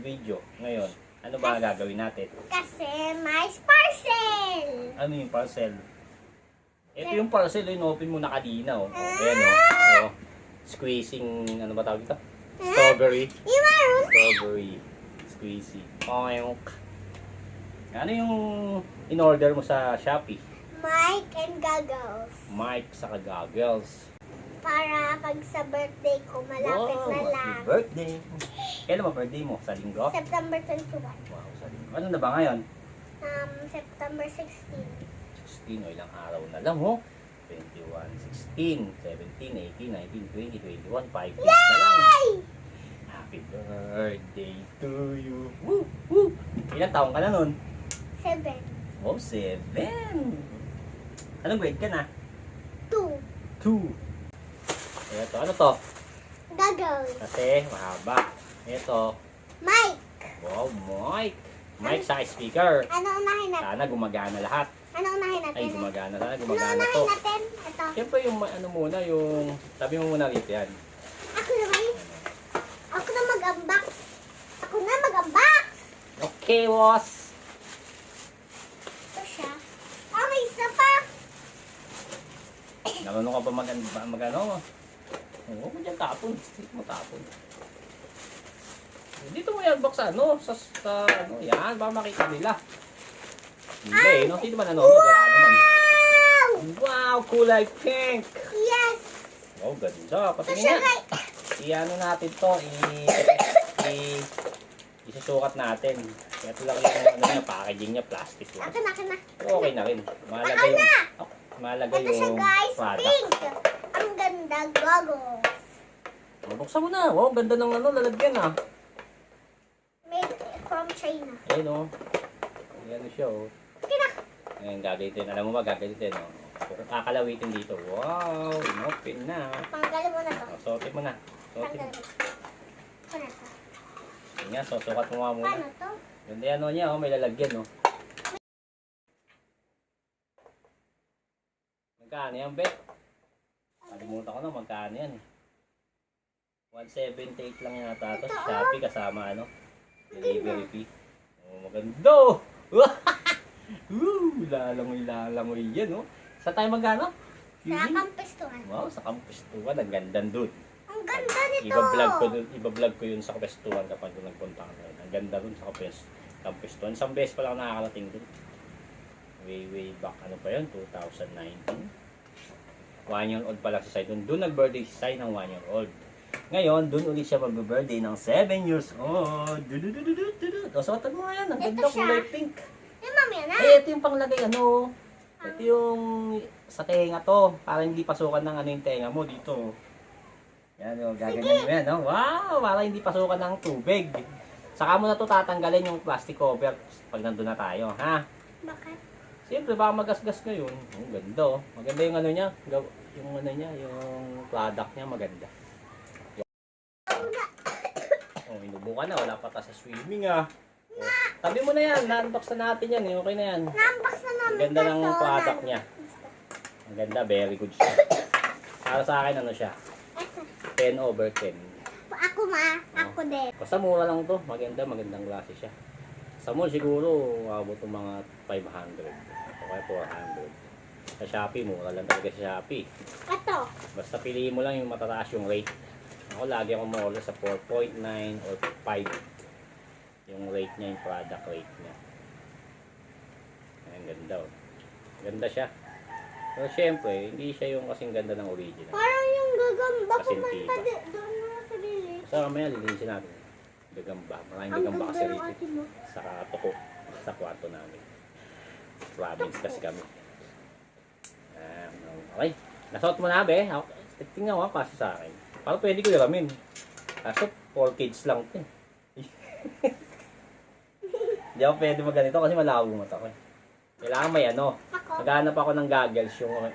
video ngayon? Ano ba gagawin natin? Kasi may parcel! Ano yung parcel? Ito yung parcel, in-open mo na kanina, oh. Ayan, oh. Squeezing, ano ba tawag ito? Strawberry. Strawberry. Squeezy. Poink. Ano yung in-order mo sa Shopee? Mike and goggles. Mike saka goggles. Para pag sa birthday ko, malapit na lang. Happy birthday. Kailan ba birthday mo? Sa linggo? September 21. Wow, sa linggo. Ano na ba ngayon? September 16. 16 o ilang araw na lang, oh. 21, 16, 17, 18, 19, 20, 21, 5 days na lang. Happy birthday to you. Woo! Woo! Ilang taong ka na nun? 7. Oh, 7. Anong grade ka na? 2. 2. Ito, ano to? Goggles. Kasi mahaba. Ito. Mike. Wow, mic. Mic sa speaker. Ano unahin natin? Sana gumagana lahat. Ano unahin natin? Ay, gumagana. Sana Ano gumagana unahin to. natin? Ito. Siyempre yung ano muna, yung tabi mo muna rito yan. Ako naman. Ako na mag-unbox. Ako na mag-unbox. Okay, boss. Ito siya. Oh, may isa pa. Marunong ka ba mag-ano? Oo, mo dyan tapon. Dito mo tapon. Dito mo yan, box ano? Sa ano, yan. Baka makita nila. Hindi, no? Sino ba nanonood? Wala naman. Wow, kulay pink. Yes. Wow, ganda. Ito Patingin siya, nga. guys. I-ano natin to, isusukat natin. Ito lang yung ano niya, packaging niya, plastic lang. Akin na, akin na. Pero okay na rin. Mahalaga Akin yung, na! mahalaga Ito siya, yung guys. product. Pink. Ang ganda. Goggles. Buksan mo na. Wow, ganda ng ano, lalagyan ah. Made from China. Ayun o. Ayan siya o. Okay na. Ayan, gagalitin. Alam mo ba, gagalitin o. Kakalawitin dito. Wow, inopen na. Panggalin mo na to. Suotin mo na. Suotin mo. Panggalin. Paano to? Ayan nga, susukat mo nga muna. Paano to? Ganda yan o niya o, may lalagyan o. Magkano yan, Bet? Kalimutan ko na, magkano yan eh. 178 lang yata ito sa Shopee kasama ano, delivery fee. Oh, maganda oh! Lalangoy yan oh. Sa tayo magkano? Sa kampestuhan. Wow, sa kampestuhan. Ang ganda dun. Ang ganda nito. Iba-vlog ko yun sa kampestuhan kapag doon nagpunta ka ngayon. Ang ganda dun sa kampestuhan. Isang beses pa lang nakakarating dun. Way back, ano pa yun? 2019. 1 year old pa lang si Sai dun. Doon nag-birthday si Sai ng 1 year old. Ngayon, doon ulit siya mag-birthday ng 7 years old. O, suotan mo nga yan. Ang ganda, Ito siya. kulay pink. Eh, mamaya na. Eh, ito yung panglagay, ano. Ito yung sa tenga to. Para hindi pasukan ng ano yung tenga mo dito. Yan, o. Gaganyan mo yan, no? Wow! Para hindi pasukan ng tubig. Saka mo na to tatanggalin yung plastic cover pag nandun na tayo, ha? Bakit? Siyempre, baka magasgas ngayon. Ang ganda, oh. Maganda yung ano niya. Yung ano niya, yung product niya, maganda. Oh, inubo ka na. Wala pa ta sa swimming, ah. Oh, tabi mo na yan. Na-unbox na natin yan, eh. Okay na yan. Na-unbox na namin. Ang ganda ng product niya. Ang ganda, very good siya. Para sa akin, ano siya? 10/10. Ako ako din. Basta mura lang to. Magandang klase siya. Sa mall siguro, abot ng mga 500. O kaya 400. Sa Shopee, mura lang talaga sa Shopee. Ito. Basta piliin mo lang yung matataas yung rate. Ako lagi akong ma-order sa 4.9 or 5. Yung rate niya, yung product rate niya. Ang ganda oh. Ganda siya. Pero syempre, hindi siya yung kasing ganda ng original. Parang yung gagamba Kasing pumunta tiba. doon na sa bilis. So mamaya lilinisin natin. Gagamba. Maraming gagamba kasi rito. Sa tuko. Sa kwarto namin. Province kasi kami. Okay. Nasuot mo na be. Tingnan mo kasi sa akin. Parang pwede ko ilamin. Kaso 4 kids lang ito. Hindi ako pwede magganito kasi malabo mata ko. Kailangan may ano. Maghanap ako ng goggles yung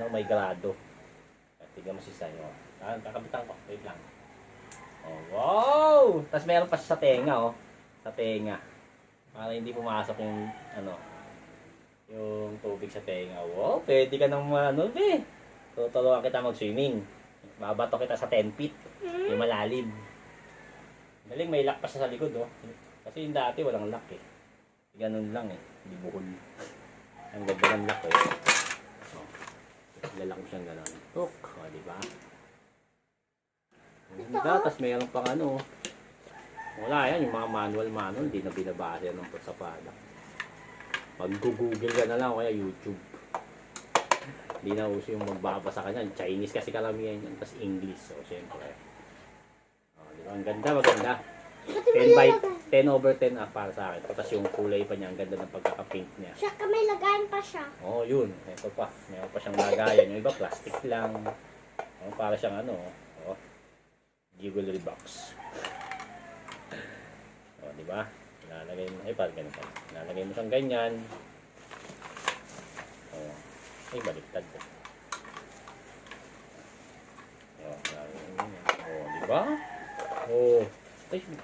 may grado. Tingnan mo si Sayo. Kakabitan ko. Wait lang. Oh, wow! Tapos meron pa siya sa tenga, oh. Sa tenga. Para hindi pumasok yung yung tubig sa tenga. Wow, pwede ka nang be. Tuturuan kita mag-swimming. Babato kita sa 10 feet. Yung malalim. Galing, may lock pa siya sa likod, oh. Kasi yung dati walang lock eh. Ganun lang eh. Hindi buhol. Ang ganda ng lock eh. Oh. Lalak mo siyang ganun. Tuk. O, diba? Ang ganda. Tapos mayroon pang ano. Wala yan. Yung mga manual. Hindi na binabasa yan ng sa product. Mag-google ka na lang o kaya YouTube. Hindi na uso yung magbabasa ka niyan. Chinese kasi kalamihan yan. Tapos English. So, syempre. O, diba? Ang ganda. Maganda. 10 by 10 over 10 para sa akin. Tapos yung kulay pa niya, ang ganda ng pagkaka-paint niya. Siya ka may lagayan pa siya. Oo, yun. Ito pa. Meron pa siyang lagayan. Yung iba, plastic lang. Para siyang ano, jewelry box. Di ba? Lalagay mo, parang ganito. Lalagay mo siyang ganyan. Baliktad. Lalagay mo ganyan. Di ba?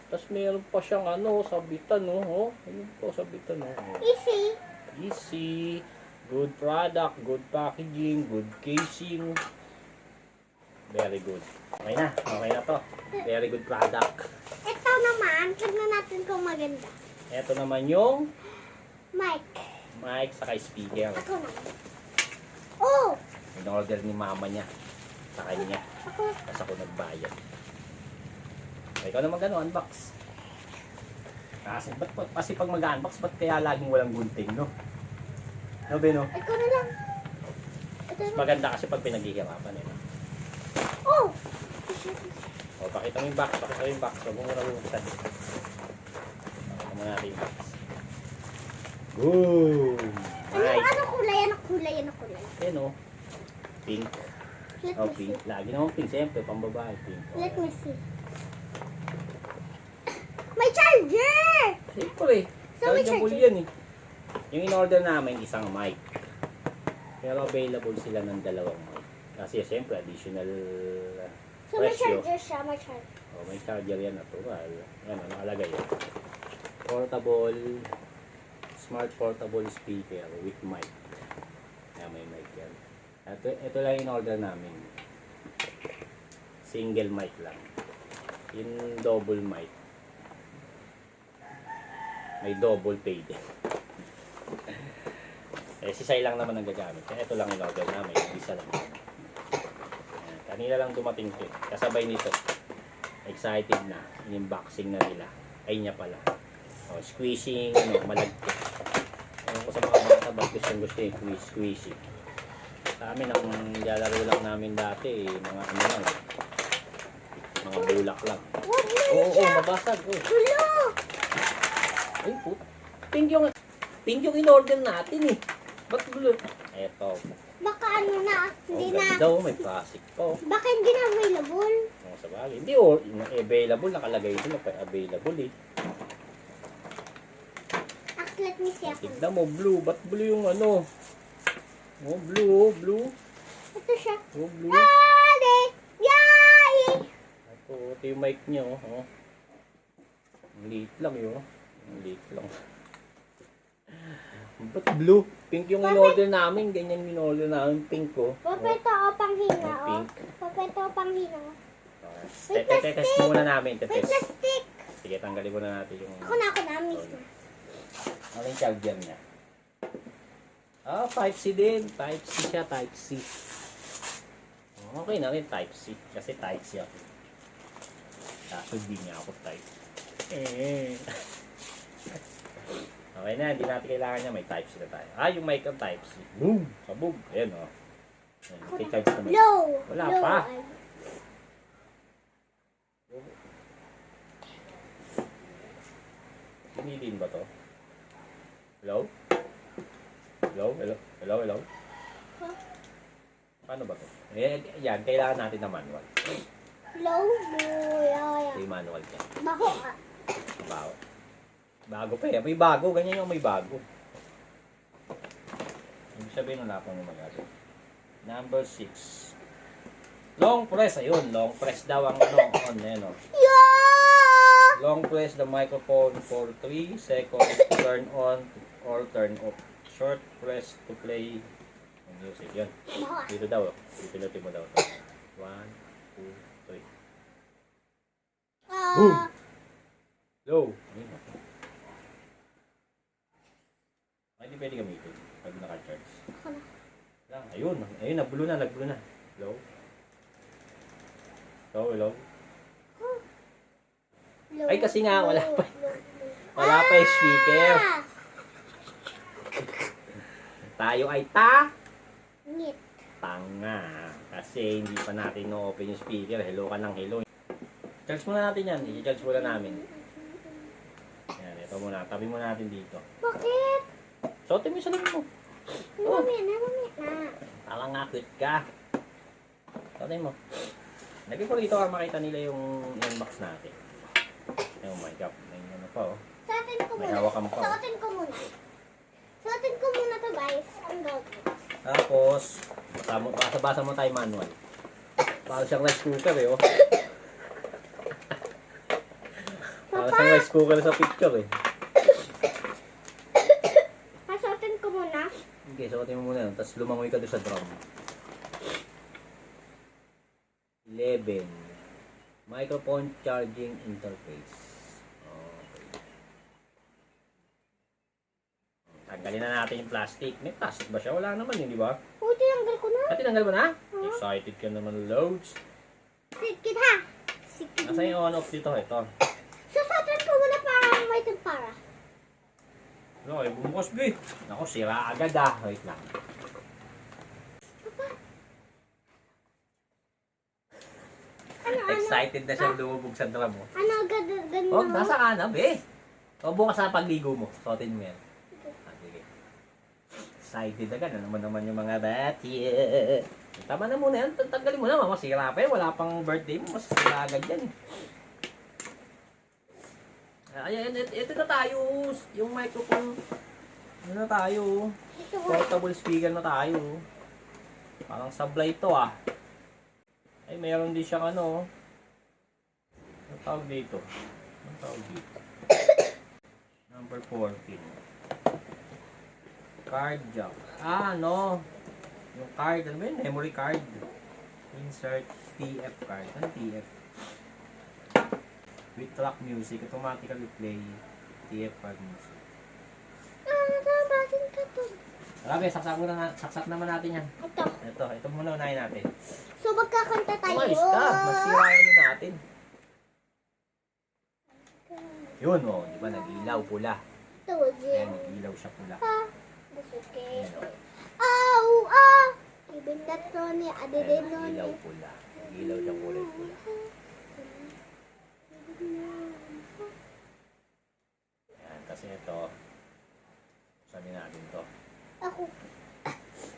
Tapos meron pa siyang sabitan, Ayun po, sabitan, Easy. Easy. Good product, good packaging, good casing. Very good. Okay na to. Very good product. Ito naman, tignan natin kung maganda. Ito naman yung Mic. saka speaker. Ako na. Oh! In-order ni mama niya sa kanya. Ako. Tapos ako nagbayad. Ikaw naman unbox. Kasi pag mag-unbox, ba't kaya laging walang gunting, no? No, Beno? Ikaw na lang. Ito na. Maganda kasi pag pinaghihirapan, Oh! Pakita mo yung box. Huwag mo muna bumuksan. Pakita mo natin yung box. Boom! Nice! Ano kulay? Ayan, pink. Let me Pink. see. Lagi naman pink. Siyempre, pambabae, pink. Let me see. May charger! Siyempre. So, may Chargeable charger. yan eh. Yung in-order namin, isang mic. Pero available sila ng dalawang mic. Kasi siyempre, additional So, may presyo. charger siya. May charger. May charger yan natural. Yan, nakalagay yan. Portable, smart portable speaker with mic. Yan, may mic yan. Ito lang in-order namin. Single mic lang. Yung double mic. May double paid. Si Sai lang naman ang gagamit. Kaya ito lang in-order namin. Isa lang. Ayan. Kanina lang dumating ito. Kasabay nito. Excited na. In-unboxing na nila. Ay niya pala. Squeezing, malagkit. Ewan ko sa mga bata, ba't gusto yung squeezing. Sa amin, ang nilalaro lang namin dati, mga lang. Mga bulak lang. Huwag na Oo, mabasag. Hello! Ay, puta. Pink yung in-order natin eh. Ba't gulo? Eto. Baka hindi na. Ganda may plastic po. Baka hindi na available. Sa bagay. Hindi available. Nakalagay doon. Available eh. Let me see ako. Tignan mo, blue. Ba't blue yung blue. Ito siya. Blue. Ade! Yay! Ito yung mic niya, Ang liit lang yun, Ang liit lang. Ba't blue? Pink yung in-order namin. Ganyan yung in-order namin. Pink, Papeto o panghinga, Pink. Papeto o panghinga. Test muna namin. Wait, plastic. Sige, tanggalin muna natin yung... Ako na, miss na. Ano yung charger niya? Type-C din. Type-C siya, Type-C. Okay na rin, Type-C. Kasi Type-C ako. Kaso di niya ako Type. Okay na, hindi natin kailangan niya. May Type-C na tayo. Yung mic ang Type-C. Boom! Sabog. Ayan, Ayan, charge na mic. Low. Wala Low. pa. Piniliin ba to? Hello? Hello? Huh? Paano ba to? Yan, kailangan natin ng manual. Low. Yeah. Ito yung manual niya. Baho ka. Bago pa eh. May bago. Ganyan yung may bago. Ibig sabihin wala pang magagawa. Number 6. Long press. Ayun. Long press daw ang on. Ayan, Yeah! Long press the microphone for 3 seconds. Turn on or turn off. Short press to play music. Yun. Baho ka. Dito daw. Pipinutin mo daw. 1, 2, 3. Boom! Low. Ayun na. Ay, hindi pwede gamitin pag naka-charge. Ako na. Lang, ayun. Ayun, nag-blue na. Low. Low. Low, Ay, kasi nga, wala pa. low. Wala pa yung speaker. Ah! Tayo ay Ngit. tanga. Kasi hindi pa natin no-open yung speaker. Hello ka ng hello. Charge muna natin yan. I-charge muna namin. Yan, ito muna. Tabi muna natin dito. Bakit? Suotin mo yung salamin mo. Mamaya na. Tama nga, quit ka. Suotin mo. Lagyan ko rito para makita nila yung box natin. Oh my God. May ano pa oh. Suotin ko May muna. hawakan pa. Suotin ko muna. Suotin ko muna to guys. Ang gagawin. Tapos, basa mo tayo manual. Para siyang rice cooker eh oh. Para siyang rice cooker sa picture eh. Suotin ko muna. Okay, suotin mo muna yun. Tapos lumangoy ka doon sa drum. 11. Microphone charging interface. Okay. Tanggalin na natin yung plastic. May plastic ba siya? Wala naman yun, di ba? Oh, tinanggal ko na. Tinanggal mo na? Excited ka naman, loads. Sikit ha. Sikit. Nasaan yung on-off dito? Ito. Susuotin ko muna para may tempara. No, ay bumukos, B. Ako, sira agad ah. Wait lang. Excited na siyang lumubog sa drum mo. Ano agad ganun? Oh, nasa ka na, be. O, bukas na pagligo mo. Suotin mo yan. Ah, sige. Excited agad. Ano naman yung mga bati. Tama na muna yan. Tanggalin mo na. Masira pa yan. Wala pang birthday mo. Masira agad yan. Ayan, ito na tayo. Yung microphone. Ano na tayo? Ito mo. Portable speaker na tayo. Parang sablay to ah. Ay, mayroon din siyang ano. Ano tawag dito? Ano tawag dito? Number 14. Card jack. Ah, no. Yung card. Ano ba yun? Memory card. Insert TF card. Ano TF? With track music. Automatically play TF card music. Basin ka to. Grabe, saksak naman natin yan. Ito. Ito muna unahin natin. So magkakanta tayo. Umayos ka, masirayan na natin. Yun oh, di ba nag-ilaw pula. Ito, Ayan, Jim. nag-ilaw siya pula. That's okay. Ayan oh. Ah! Even that Tony, I Ayan, didn't know. nag-ilaw pula. Nag-ilaw siyang kulay pula. Ayan, kasi ito. Sabi natin to. Ako.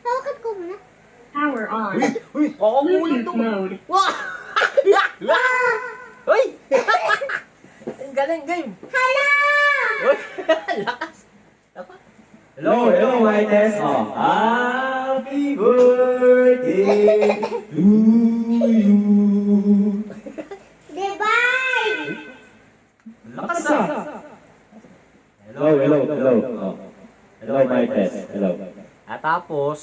Hawakan ko muna. Power on. Uy! Kakagulat Bluetooth to! mode. Wow! Uy! Ang galing game! Hala! Uy! Lakas! Lakas! Hello, Whites. Oh, happy birthday to you. Divine! Lakas ah! Hello. Oh. Hello, Whites. Hello. At tapos,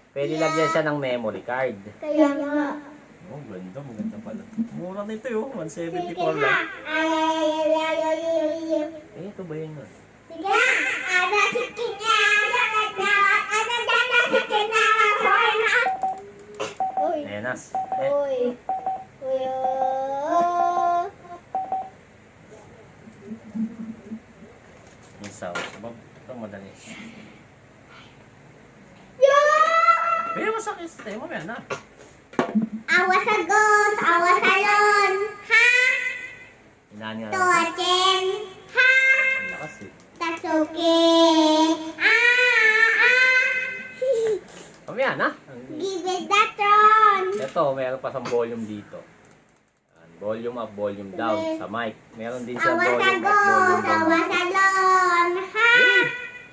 pwede lagyan siya ng memory card. Kaya nga. Oh, maganda pala. Mura na ito yun, 174 Sige lang. ha. Ay. Eh, ito ba yun? Sige ha. Ada sikit na. Ada dana sikit na. Uy. Ayan na. Uy. Uy. Oh. Yung sound. Sabab, ito madali. Yeah! Pero masakit sa tayo, mamaya na. Awas agos, awas alon. Ha? Inani nga To natin. Jen. Ha? Ang lakas eh. That's okay. Mamaya na. Give it that one. Ito, meron pa sa volume dito. Ayan, volume up, volume down sa mic. Meron din siya Awas volume up, agos, volume down. awas alon. Ha?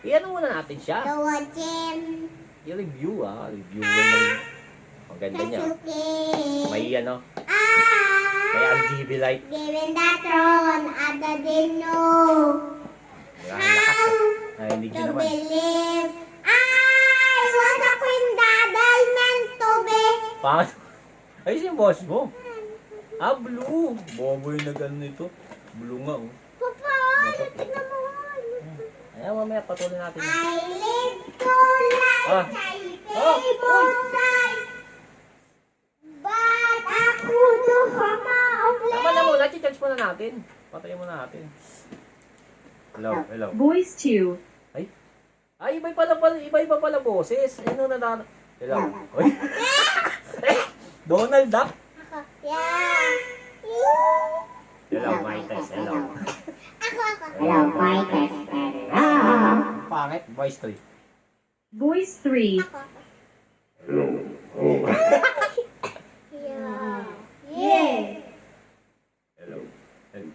Iyan muna natin siya. To Jen. I-review ah. Review mo na yun. Ang ganda That's niya. okay. May ano, may RGB light. Give it that one. Ada dino. Ang lakas eh. Narinig To niyo naman. believe. Ay, wasa ko yung dadal men to be. Pangat. Ay, si boss mo. Ah, blue. Bobo yung nag-ano nito. Blue nga oh. Papa, tignan mo. Ayan, mamaya patuloy natin. I live tonight. Ah. Bonsai. Ba't ako duha mauwi? Tama na muna, charge muna natin. Patayin muna natin. Hello, hello. Voice 2. Ay, iba pala boses. Ano na hello. Oy. Donald Duck. Ako. Yeah. Hello, Mites. Hello. Ako. Hello, Mites. Pangit, voice 3. Voice 3. Ako. Yeah. Yeah. Hello. Hello.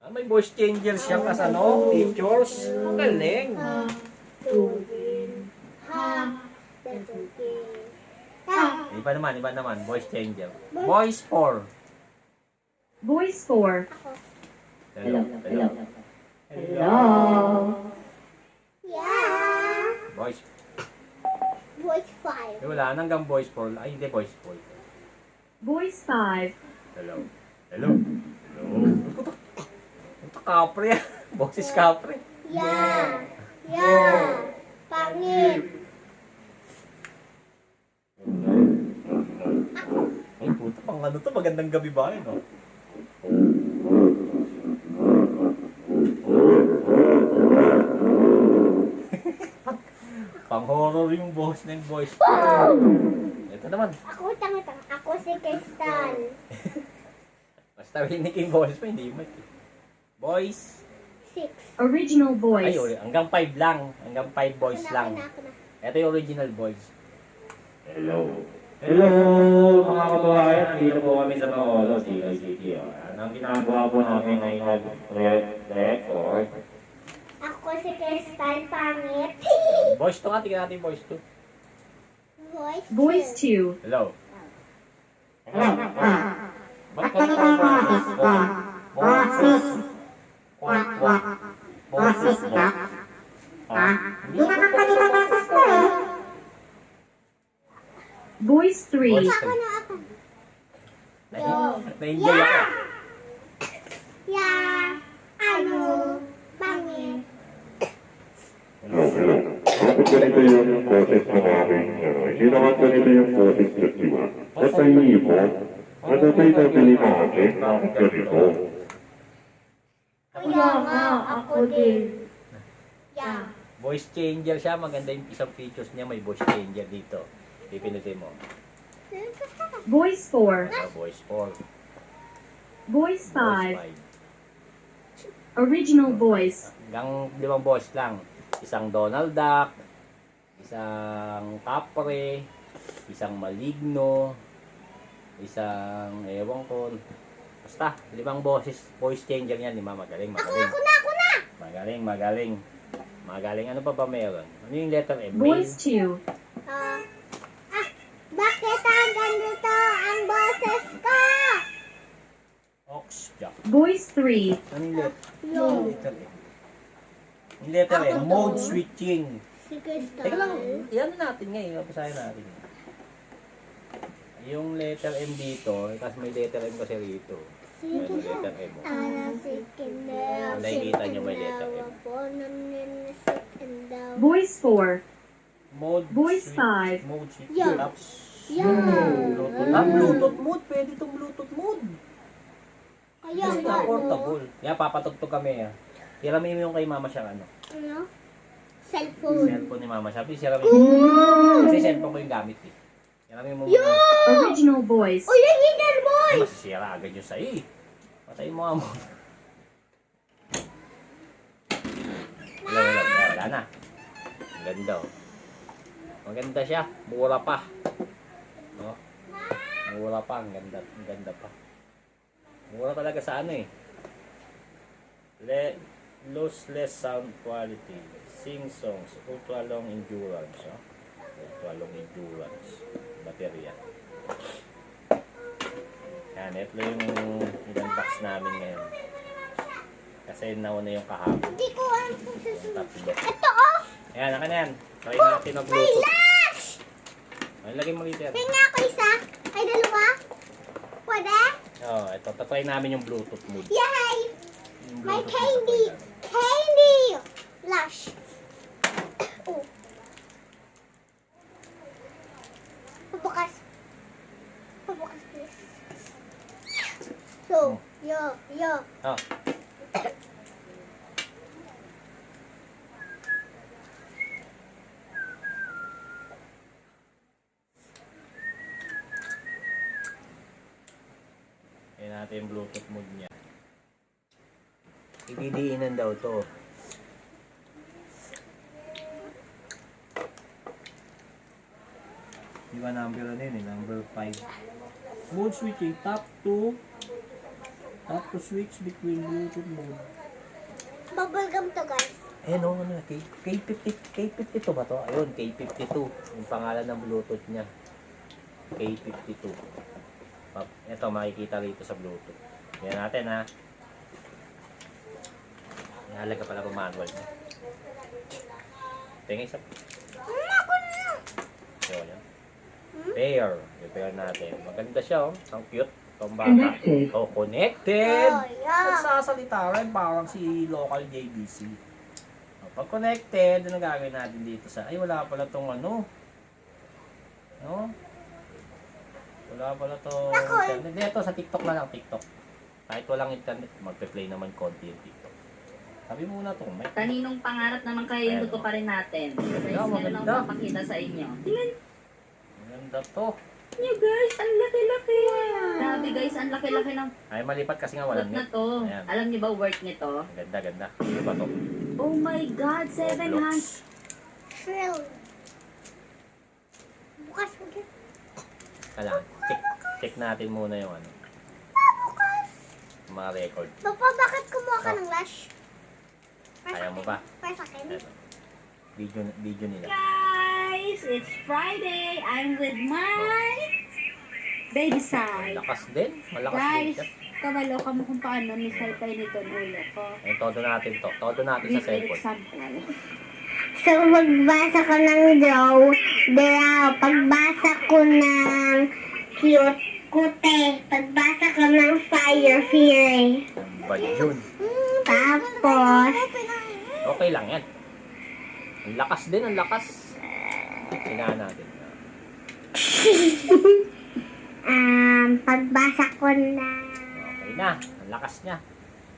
Ah, may voice changer siya kas features. Ang galing. That's okay. Ha. Iba naman, voice changer. Voice 4. Voice 4. Hello, hello. Hello. Yeah. Voice. Voice 5. Wala nang hanggang voice 4. Ay, hindi voice 4. Voice 5. Hello. Hello. Hello. Kapre. Boses kapre. Yeah. Yeah. Pangit. Ay, puta, pang ano to? Magandang gabi ba yun, no? Pang horror yung boss ng voice. Ito naman. Ako tanga-tanga. Ako si Kristal. Basta rinig yung boss mo, hindi mo. Voice. 6. Original Ay, voice. hanggang 5 lang. Hanggang 5 voice lang. Ako na. Ito yung original voice. Hello. Hello, mga kababayan. Nandito po kami sa Bacolod, City City. Ang ginagawa po namin ay nag-record. Ako si Kristal. Pangit. Voice 2 nga, tingnan natin yung voice 2. Voice 2. Hello. Ba't ka naman boses ko? Boses. Kwak, kwak. Boses mo. Hindi naman kanina boses ko eh. Voice 3. Ako na ako. Na-enjoy ako. Yeah. Ano? Pangit. Hello. Bakit ganito yung boses ng aking, hindi naman ganito yung boses niya, di ba? Ba't naiibo? Ano ba'y nabili natin ng ganito? Kaya nga. Ako din. Yeah. Voice changer siya. Maganda yung isang features niya. May voice changer dito. Pipinutin mo. Voice 4. Voice 4. Voice Voice 5. Original voice. 5. Hanggang 5 voice lang. Isang Donald Duck. Isang Capre. Isang Maligno. Isang ewan ko. Basta, 5 voice changer yan. Magaling. Ako na. Magaling. Ano pa ba meron? Ano yung letter M? Voice 2. Bakit ang ganito ang boses ko? Oxjack. Voice 3. Ano yung letter? Yung Letter M. Yung letter M. Mode switching. si Kristal. Teka lang, yan natin ngayon. Pasahin natin. Yung letter M dito, tapos may letter M kasi rito. Ano letter M? Ana si Kindel. Nakikita niyo may letter M. Voice 4. Mode Voice switch. 5. Mode switch. Yeah. Tapos, Yeah. Bluetooth. Bluetooth mode. Pwede itong Bluetooth mode. Kaya Kasi nga, nga no? portable. Yan, papatugtog kami. Hiramin mo yung kay mama siya ano. Ano? Cellphone. Cellphone ni mama siya. Please, hiramin mo. Kasi cellphone ko yung gamit eh. Hiramin mo muna. Original voice. Original boy! Masisira agad yung sa'yo eh. Patayin mo nga mo. Wala na. Ang ganda oh. Maganda siya. Mura pa. No? Mura pa. Ang ganda pa. Mura talaga sa ano eh. Lossless sound quality. Sing songs. Ultra long endurance. Oh? Ultra long endurance. Baterya. Yan. Ito yung i-unbox namin ngayon. Kasi nauna yung kahapon. Hindi ko alam kung susunod. Tatlo. Ito oh! Ayan, naka na yan. Try natin May mag-bluetooth. lash! Ay, lagay mo rito yan. Tingnan ako isa. Ay, dalawa. Pwede? Oo, ito. Tatry namin yung bluetooth mode. Yay! Yung May Bluetooth candy. nito pa Candy. Lush. Oh. Pabukas. Pabukas, please. So, yo. yan. Oh. Yan natin yung Bluetooth mode niya. Ididiinan daw to. Di ba number ano yun eh? Number 5. Mode switching. Tap to switch between Bluetooth mode. Bubblegum to, guys. Eh no, ano na, K52 ba to? Ayun, K52. Yung pangalan ng Bluetooth niya. K52. Ito, makikita rito sa Bluetooth. Yan natin ha. Nahalaga pala kung manual niya. Tingin sa... Ako na. So, yan. Pair. Repair natin. Maganda siya oh. Ang cute. Itong bata. Connected. Oh, connected! Oh, yeah. Nagsasalita rin parang si local JBC. Pag connected, ano gagawin natin dito sa... Ay, wala pala tong ano. No? Wala pala tong internet. Dito, sa TikTok na lang, TikTok. Kahit walang internet, magpe-play naman konti yung TikTok. Sabi muna to, may... Kaninong pangarap naman kayo yung Ayan, tuto pa rin natin? Guys, Maganda, meron maganda. akong papakita sa inyo. Tingnan Maganda to. nyo guys, ang laki-laki. Grabe guys, ang laki-laki ng Ay, malipat kasi nga fruit walang na net. to. Ayan. Alam niyo ba worth nito? Ganda, ganda. Ano ba to? Oh my God, 700. Roblox. Shrill. Bukas mo din. Kailangan. Check natin muna yung ano. Yung mga record. Papa, bakit kumuha ka ng lush? Ayaw mo ba? Para sa akin. Ito. Video nila. Guys, it's Friday. I'm with my baby side. Malakas din. Malakas din Guys, siya. kabalo ka mo kung paano misaltay nito ng ulo ko. Ayun, todo natin to. Todo natin sa Give an cellphone. example. So, magbasa ko ng draw. Pagbasa ko ng cute, kute. Pagbasa ko ng fire, fury. Ang ba yun? Tapos, Okay lang yan. Ang lakas din, ang lakas. Tingnan natin. pagbasa ko na, Okay na. Ang lakas niya.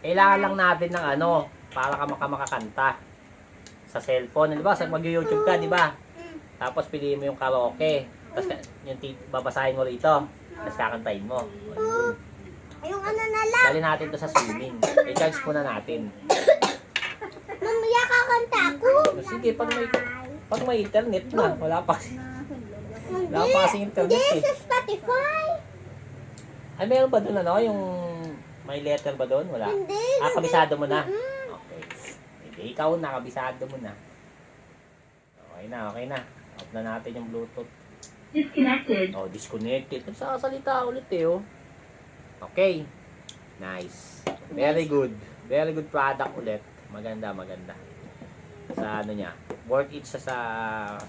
Kailangan lang natin ng ano, para ka makakanta sa cellphone. Di ba? Sa mag-YouTube ka, di ba? Tapos piliin mo yung karaoke. Tapos yung babasahin mo rito. Tapos kakantahin mo. Ayun. yung ano na lang. Dali natin to sa swimming. I-charge muna natin. Mamaya kakanta ako. Sige, pag may internet na, wala pa kasing internet Hindi, eh. sa Spotify. Ay, meron ba doon ano? Yung may letter ba doon? Wala. Hindi. Kabisado mo na? Okay. Hindi, ikaw na, kabisado mo na. Okay na, okay na. Off na natin yung Bluetooth. Disconnected. Oh, disconnected. Nagsasalita ulit eh, oh. Okay. Nice. Very good. Very good product ulit. Maganda, maganda. Sa ano niya. Worth it sa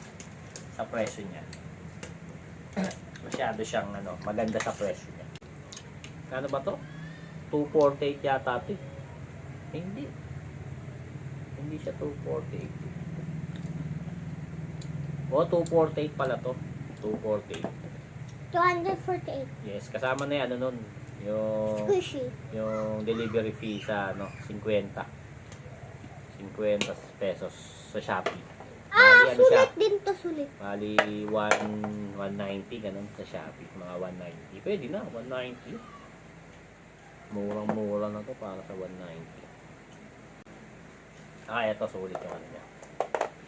presyo niya. Masyado siyang ano, maganda sa presyo niya. Ano ba to? 248 yata ito. Hindi. Hindi siya 248. O, 248 pala to. 248. 248. Yes, kasama na yan, ano nun, yung Squishy. delivery fee sa, ano, 50 pesos sa Shopee. Bali, ano siya, Sulit din to, sulit. bali 190, ganun sa Shopee, mga 190. Pwede na, 190. Murang-mura na to para sa 190. Ito, sulit yung ano niya.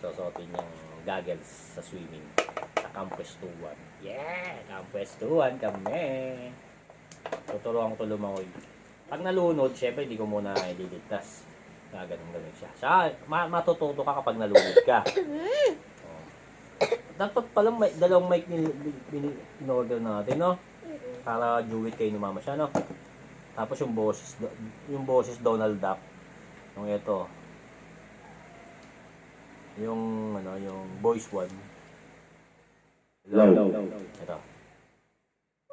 Susuotin yung goggles sa swimming. Sa Campus 21. Yeah! Campus 21 kami! Tuturuan ko ito lumangoy. Pag nalunod, syempre hindi ko muna ililigtas. Ganun siya. Matututo ka kapag nalunod ka. Oh. Dapat pala may dalawang mic in-order natin, no? Para duet kayo ni mama siya, no? Tapos yung boses Donald Duck. Yung ito. Yung voice one. Hello. Ito.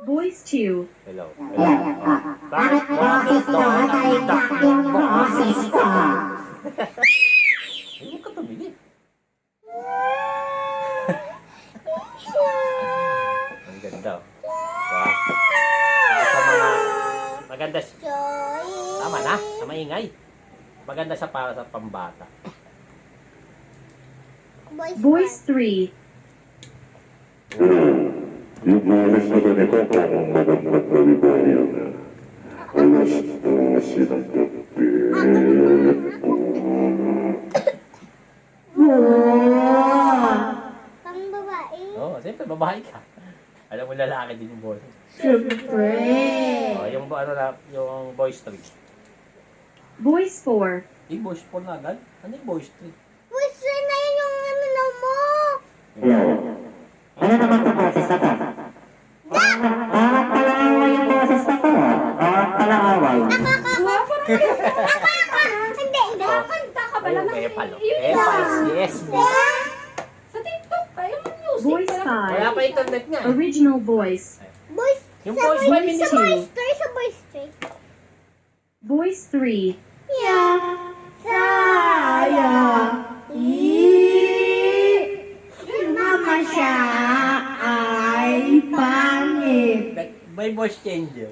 Voice 2. Hello. Hello po. Bakit boses ko? Talikak yung boses ko. Huwag ka tumili. Ang ganda. Diba? Sa mga maganda siya. Joy. Tama na, sa maingay. Maganda siya para sa pambata. Voice 3. Yung boses na ganito parang magandang kalibayan na. Alas 12 ng gabi. Pang babae. Oo, siyempre babae ka. Alam mo lalaki din yung boses. Siyempre. Oh, yung ano na, yung voice 3. Voice 4. Yung voice 4 na agad? Ano yung voice 3? Voice rin na yun yung ano na mo. Hello. Ano naman ang boses na to? Parang palaway yung boses na to. Parang palaway. Hindi. Kanta ka ba lang? Ayun, Epal. Yun Epal, lang. yes. Sa TikTok ka, yung music. Voice Wala 5. pa internet nga. Original voice. Voice. Yung Sa voice 5 voice, hindi sa voice 3, sa voice 3. Voice 3. Yeah. Sayang. Si mama siya ay pangit. May voice changer.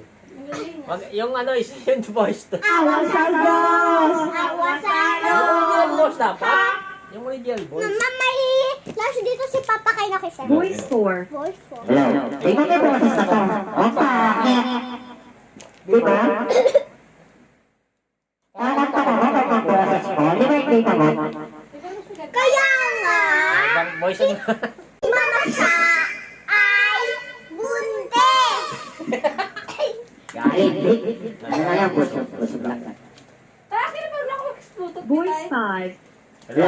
Yung ano is yung voice 2. Awa sa Diyos. Awa sa Yung original Lord. voice dapat. Yung original voice. Mama, may last dito si Papa kay nakisa. Voice 4. Voice 4. Hello. Tingnan mo yung boses na to. Ang pangit. Di ba? Kakanta ko ba ang boses ko? Di ba yung kita mo? Kaya nga, Ibang voice ano? mama siya ay buntis. Galing. Ano na yan? Busog lang. Bakit naman ako explode? Voice 5. Hello.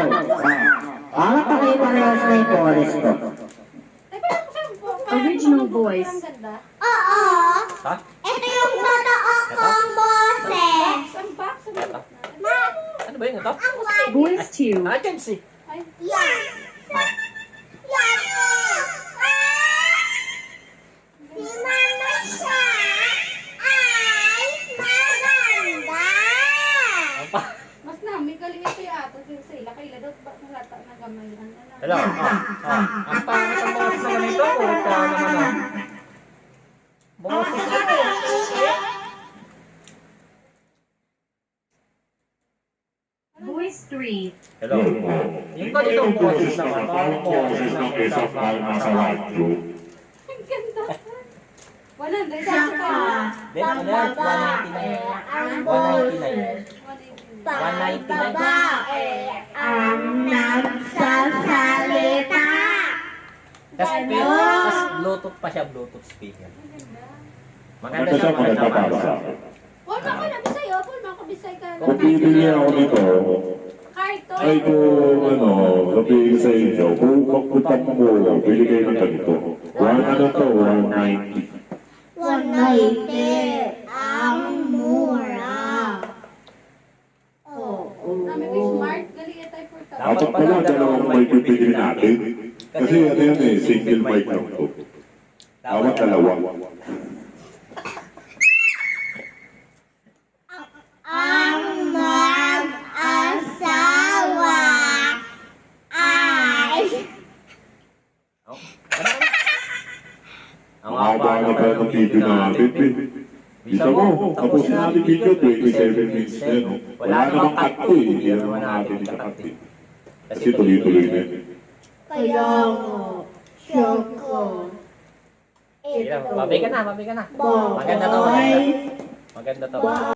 Bakit pa kayo parehas na yung boses ko? Original voice. Ang ganda. Oo, Ha? ito yung totoo kong boses. Ang box. Ito. Ma, Ano ba yun ito? ang white. Voice 2. Agency. Yan. Yan. Si mama siya ay maganda. Ang pa. Mas namin galing ito yung ato din sa ila. Kaila daw ba malata na gamay. Hello. Ang pangit ang boses naman ito. Kung paano naman ah. Boses ito. Voice 3. Hello. Yung ganitong boses naman. Parang boses ng isang palma sa radyo. Ang ganda. 100. Then ano yan? 199. Ang 199. pag babae ang nagsasalita. Tapos Bluetooth pa siya. Bluetooth speaker. Maganda siya. Maganda para sa Maganda. akin. Paul, ako na bisay. Paul, ako bisay ka. Kung bibili ako nito, Carton. ay kung ano, sabihin sa inyo, kung magputang mo, bili kayo ng ganito. Ano to, 190. 190 ang mura. Namin may smart. Galing ito ay 4,000. Dapat pala, dalawang mic yung bibili natin. Kasi ano yan eh, single mic lang to. Dapat dalawa. Ang mag-asawa ay Ang Mahaba na pala ng video natin eh. Bisa mo, tapos na natin video, 27 minutes na yun. Wala namang cut to eh, hindi naman natin ikakat eh. Kasi tuloy-tuloy na yun. kaya mo, Shoko. Sige lang, babay ka na, babay ka na. Maganda to, maganda. Maganda to.